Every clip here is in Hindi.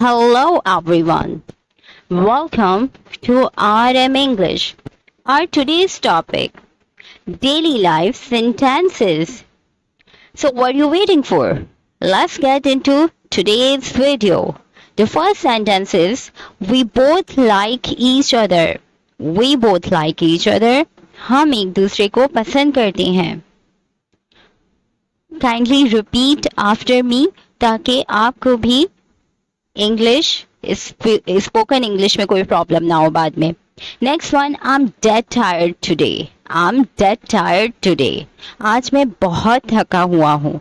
Hello everyone. Welcome to RM English. Our today's topic, daily life sentences. So what are you waiting for? Let's get into today's video. The first sentence is, we both like each other. We both like each other. हम एक दूसरे को पसंद करते हैं. Kindly repeat after me ताकि आपको भी इंग्लिश स्पोकन इंग्लिश में कोई प्रॉब्लम ना हो बाद में. Next one, I am dead tired today. I am dead tired today. आज मैं बहुत थका हुआ हूँ.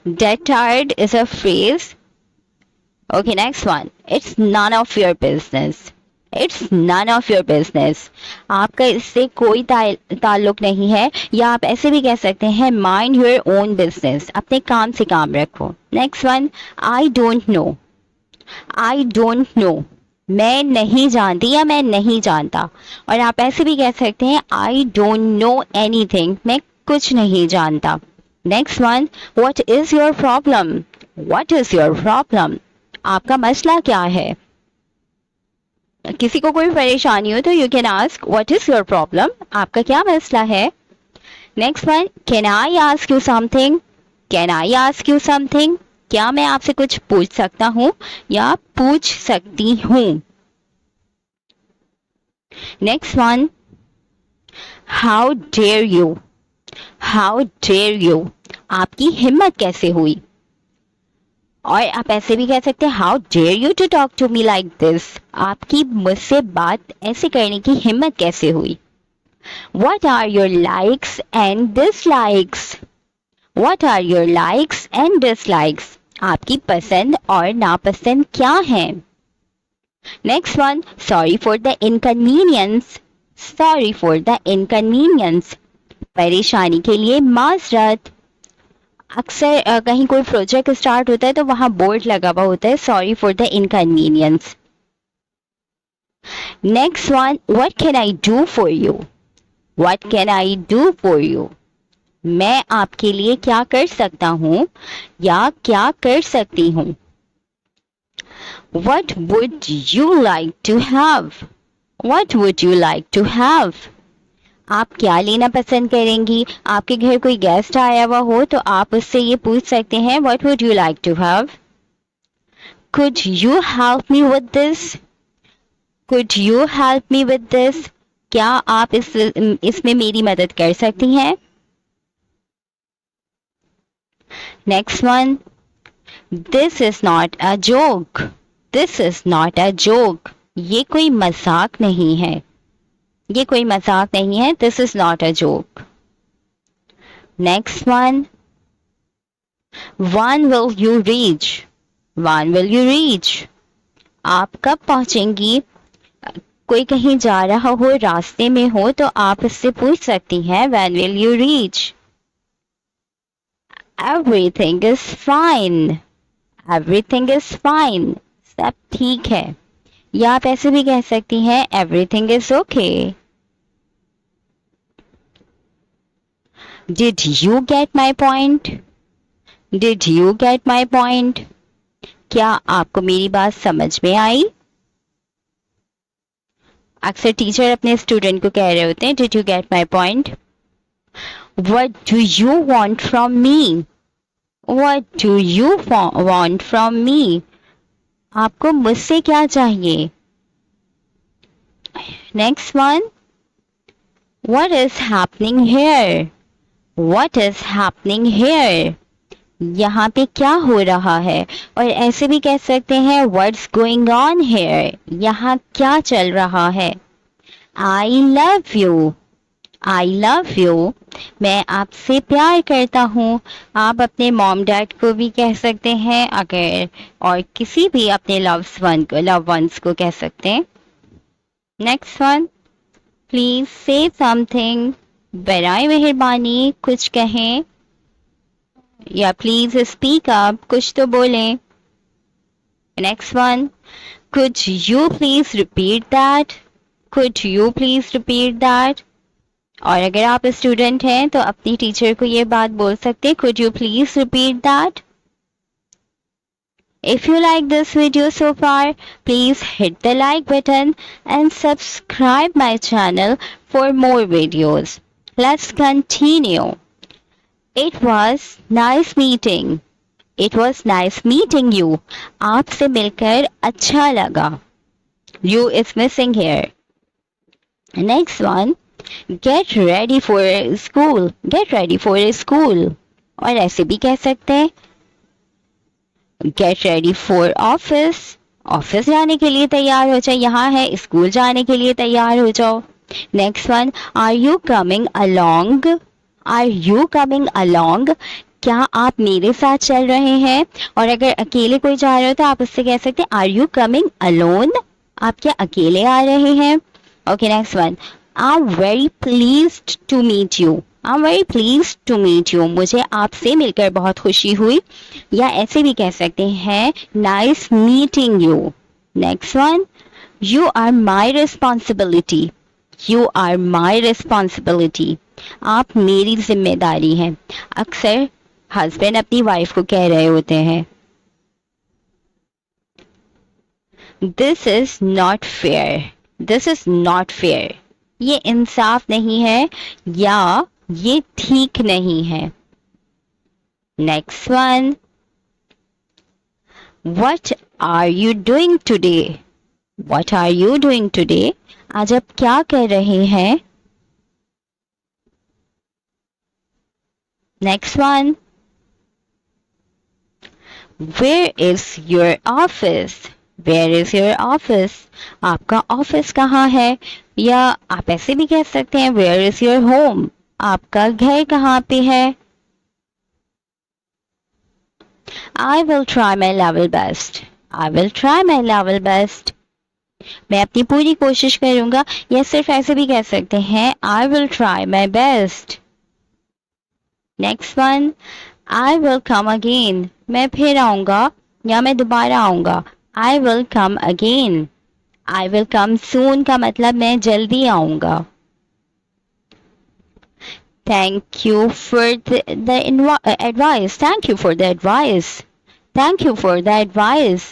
Dead tired is a phrase. Okay, next one, it's none of your business. It's none of your business. आपका इससे कोई ताल्लुक नहीं है, या आप ऐसे भी कह सकते हैं माइंड योर ओन बिजनेस. अपने काम से काम रखो. Next one, I don't know. I don't know. मैं नहीं जानती या मैं नहीं जानता. और आप ऐसे भी कह सकते हैं आई डोंट नो एनीथिंग. मैं कुछ नहीं जानता. Next one, what is your problem. What is your problem. आपका मसला क्या है. किसी को कोई परेशानी हो तो you can ask what is your problem. आपका क्या मसला है. Next one, can I ask you something. Can I ask you something. क्या मैं आपसे कुछ पूछ सकता हूँ या पूछ सकती हूँ. Next one, how dare you. How dare you. आपकी हिम्मत कैसे हुई. और आप ऐसे भी कह सकते हैं how dare you to talk to me like this. आपकी मुझसे बात ऐसे करने की हिम्मत कैसे हुई. What are your likes and dislikes? What are your likes and dislikes? आपकी पसंद और नापसंद क्या है. Next one, sorry for the inconvenience. Sorry for the inconvenience. परेशानी के लिए माजरत. अक्सर कहीं कोई प्रोजेक्ट स्टार्ट होता है तो वहां बोर्ड लगा हुआ होता है sorry for the inconvenience. Next one, what can I do for you. What can I do for you. मैं आपके लिए क्या कर सकता हूँ या क्या कर सकती हूँ. What would you like to have. What would you like to have. आप क्या लेना पसंद करेंगी. आपके घर कोई गेस्ट आया हुआ हो तो आप उससे ये पूछ सकते हैं what would you like to have. Could you help me with this. Could you help me with this. क्या आप इसमें मेरी मदद कर सकती हैं. Next one, this is not a joke. This is not a joke. ये कोई मजाक नहीं है. ये कोई मजाक नहीं है. This is not a joke. Next one, one will you reach. One will you reach. आप कब पहुंचेंगी. कोई कहीं जा रहा हो, रास्ते में हो तो आप उससे पूछ सकती हैं when will you reach. Everything is fine. Everything is fine. सब ठीक है. या आप ऐसे भी कह सकती हैं everything is okay. Did you get my point. Did you get my point. क्या आपको मेरी बात समझ में आई. अक्सर टीचर अपने स्टूडेंट को कह रहे होते हैं did you get my point. What do you want from me. What do you want from me. आपको मुझसे क्या चाहिए. Next one, what is happening here. What is happening here. यहाँ पे क्या हो रहा है. और ऐसे भी कह सकते हैं व्हाट्स गोइंग ऑन हियर. यहाँ क्या चल रहा है. I love you. I love you. मैं आपसे प्यार करता हूँ. आप अपने मॉम डैड को भी कह सकते हैं अगर, और किसी भी अपने लव वंस को कह सकते हैं. Next one, please say something. बराए मेहरबानी कुछ कहें. या प्लीज स्पीक अप. कुछ तो बोलें. Next one, could you please repeat that. Could you please repeat that. और अगर आप स्टूडेंट हैं तो अपनी टीचर को ये बात बोल सकते हैं could you please repeat that. If you like this video so far, please hit the like button and subscribe my channel for more videos. Let's continue. It was nice meeting. It was nice meeting you. आपसे मिलकर अच्छा लगा. You is missing here. Next one. Get ready for school. Get ready for school. और ऐसे भी कह सकते हैं. Get ready for office. Office जाने के लिए तैयार हो जाओ. यहाँ है स्कूल जाने के लिए तैयार हो जाओ. Next one. Are you coming along? Are you coming along? क्या आप मेरे साथ चल रहे हैं? और अगर अकेले कोई जा रहे हो तो आप उससे कह सकते हैं Are you coming alone? आप क्या अकेले आ रहे हैं? Okay, next one. I'm very pleased to meet you. I'm very pleased to meet you. मुझे आपसे मिलकर बहुत खुशी हुई. या ऐसे भी कह सकते हैं Nice meeting you. Next one. You are my responsibility. You are my responsibility. आप मेरी जिम्मेदारी हैं. अक्सर हस्बैंड अपनी वाइफ को कह रहे होते हैं This is not fair. This is not fair. ये इंसाफ नहीं है या ये ठीक नहीं है. Next one. What are you doing today? What are you doing today? आज आप क्या कर रहे हैं? Next one. Where is your office? Where is your office? आपका ऑफिस कहाँ है? या आप ऐसे भी कह सकते हैं Where is your home? आपका घर कहाँ पे है? I will try my level best. I will try my level best. मैं अपनी पूरी कोशिश करूंगा. या सिर्फ ऐसे भी कह सकते हैं I will try my best. Next one. I will come again. मैं फिर आऊंगा या मैं दोबारा आऊंगा. I will come again. I will come soon का मतलब मैं जल्दी आऊंगा. Thank you for the advice. Thank you for the advice. Thank you for the advice.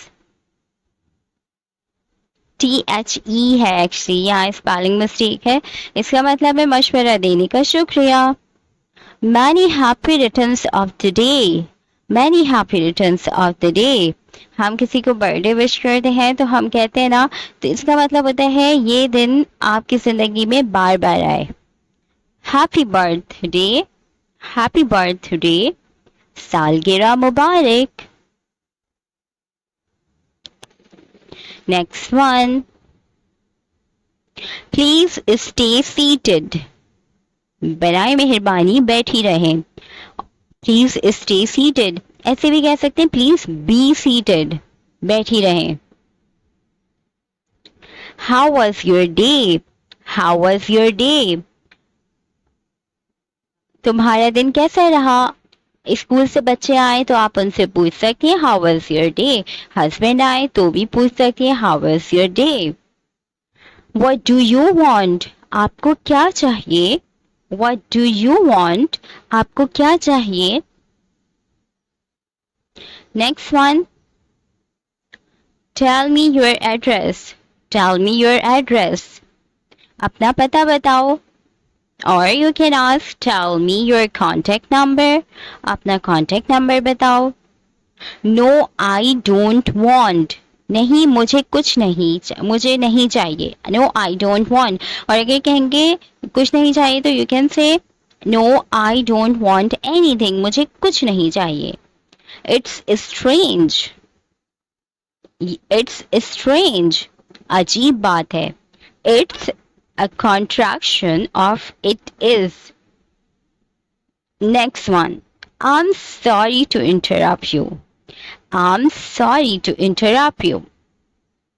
THE है एक्चुअली, यहाँ स्पेलिंग मिस्टेक है. इसका मतलब है मशवरा देने का शुक्रिया. Many happy returns of the day. Many happy returns of the day. हम किसी को बर्थडे विश करते हैं तो हम कहते हैं ना, तो इसका मतलब होता है ये दिन आपकी जिंदगी में बार बार आए. Happy birthday. Happy birthday. सालगिरह मुबारक. Next one. Please stay seated. बराए मेहरबानी बैठी रहें. Please stay seated. ऐसे भी कह सकते हैं प्लीज बी सीटेड. बैठी रहें. How was your day? How was your day? तुम्हारा दिन कैसा रहा? स्कूल से बच्चे आए तो आप उनसे पूछ सकते हैं how was your day. Husband आए तो भी पूछ सकते हैं how was your day. What do you want? आपको क्या चाहिए? What do you want? आपको क्या चाहिए? Next one. Tell me your address. Tell me your address. अपना पता बताओ. Or you can ask tell me your contact number. अपना contact number बताओ. No, I don't want. नहीं, मुझे कुछ नहीं, मुझे नहीं चाहिए. No, I don't want. और अगर कहेंगे कुछ नहीं चाहिए तो you can say No, I don't want anything. मुझे कुछ नहीं चाहिए. It's strange. It's strange. अजीब बात है. It's a contraction of it is. Next one. I'm sorry to interrupt you. I'm sorry to interrupt you.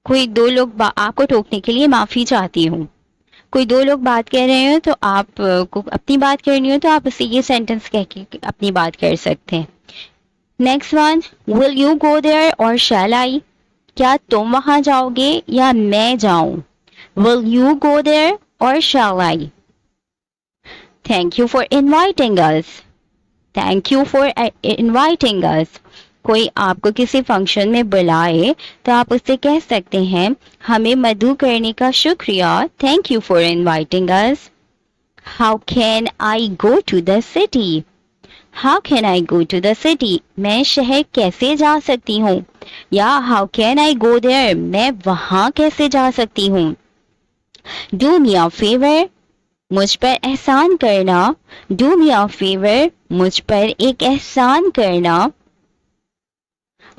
कोई दो लोग आपको टोकने के लिए माफी चाहती हूँ. कोई दो लोग बात कर रहे हो तो आप को अपनी बात करनी हो तो आप उससे ये सेंटेंस कह के अपनी बात कर सकते हैं. Next one. Will you go there और शैल आई? क्या तुम वहां जाओगे या मैं जाऊं? विल यू गो देयर और shall I? Thank you for inviting us. Thank you for inviting us. कोई आपको किसी फंक्शन में बुलाए तो आप उससे कह सकते हैं, हमें मदऊ करने का शुक्रिया, thank you for inviting us. How can I go to the city? How can I go to the city? मैं शहर कैसे जा सकती हूँ? या how can I go there? मैं वहां कैसे जा सकती हूँ? डू मी अ फेवर, मुझ पर एहसान करना। डू मी अ फेवर, मुझ पर एक एहसान करना।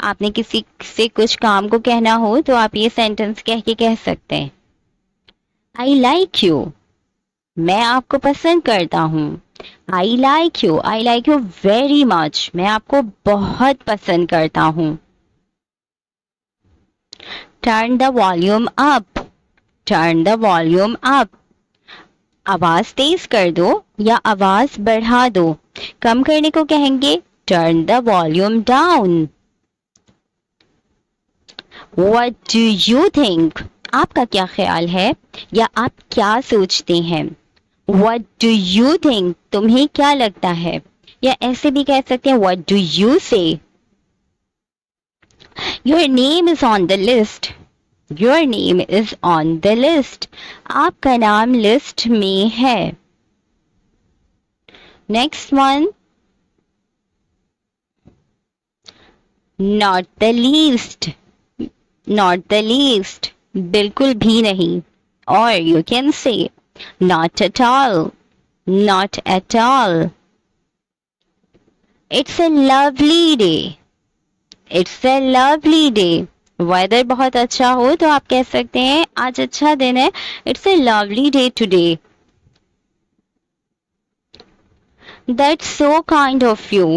आपने किसी से कुछ काम को कहना हो तो आप ये सेंटेंस कह के कह सकते हैं, आई लाइक यू, मैं आपको पसंद करता हूँ। I like you very much, मैं आपको बहुत पसंद करता हूँ। Turn the volume up, turn the volume up, आवाज तेज कर दो या आवाज बढ़ा दो। कम करने को कहेंगे turn the volume down. What do you think? आपका क्या ख्याल है या आप क्या सोचते हैं? What do you think? तुम्हें क्या लगता है? या ऐसे भी कह सकते हैं What do you say? Your name is on the list. Your name is on the list. आपका नाम लिस्ट में है। Next one. Not the least. Not the least, बिल्कुल भी नहीं। Or you can say not at all, not at all. It's a lovely day, it's a lovely day. Weather बहुत अच्छा हो तो आप कह सकते हैं आज अच्छा दिन है, It's a lovely day today. That's so kind of you,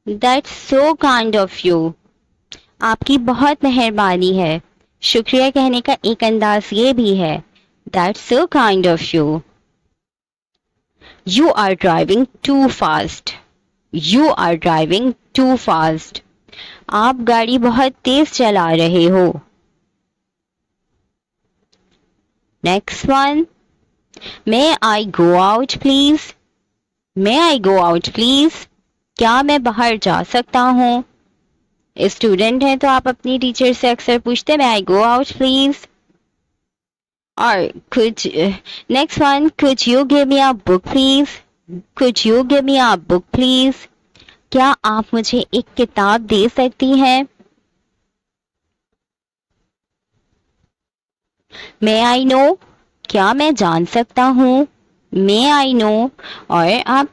That's so kind of you. आपकी बहुत मेहरबानी है। शुक्रिया कहने का एक अंदाज ये भी है, That's so kind of you. You are driving too fast. You are driving too fast. आप गाड़ी बहुत तेज चला रहे हो। Next one. May I go out please? May I go out please? क्या मैं बाहर जा सकता हूँ? स्टूडेंट है तो आप अपनी टीचर से अक्सर पूछते हैं May I go out please? और next one, could you give me a book please? Could you give me a book please? क्या आप मुझे एक किताब दे सकती हैं? May I know? क्या मैं जान सकता हूँ? May I know? और आप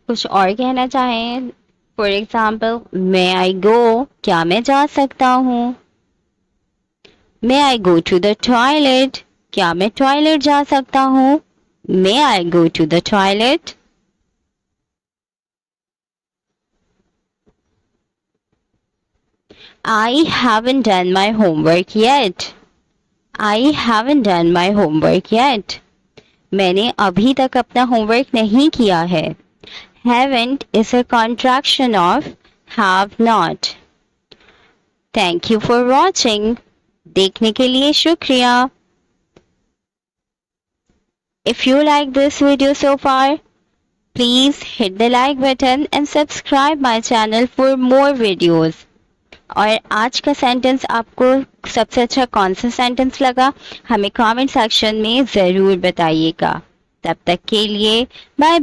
कुछ और कहना चाहें, for example May I go? क्या मैं जा सकता हूँ? May I go to the toilet? क्या मैं टॉयलेट जा सकता हूँ? May I go to the toilet? I haven't done my homework yet. I haven't done my homework yet. मैंने अभी तक अपना होमवर्क नहीं किया है। Haven't is a contraction of have not. Thank you for watching. देखने के लिए शुक्रिया। If you like this video so far, please hit the like button and subscribe my channel for more videos. और आज का सेंटेंस आपको सबसे अच्छा कौन सा सेंटेंस लगा हमें कमेंट सेक्शन में ज़रूर बताइएगा। तब तक के लिए बाय।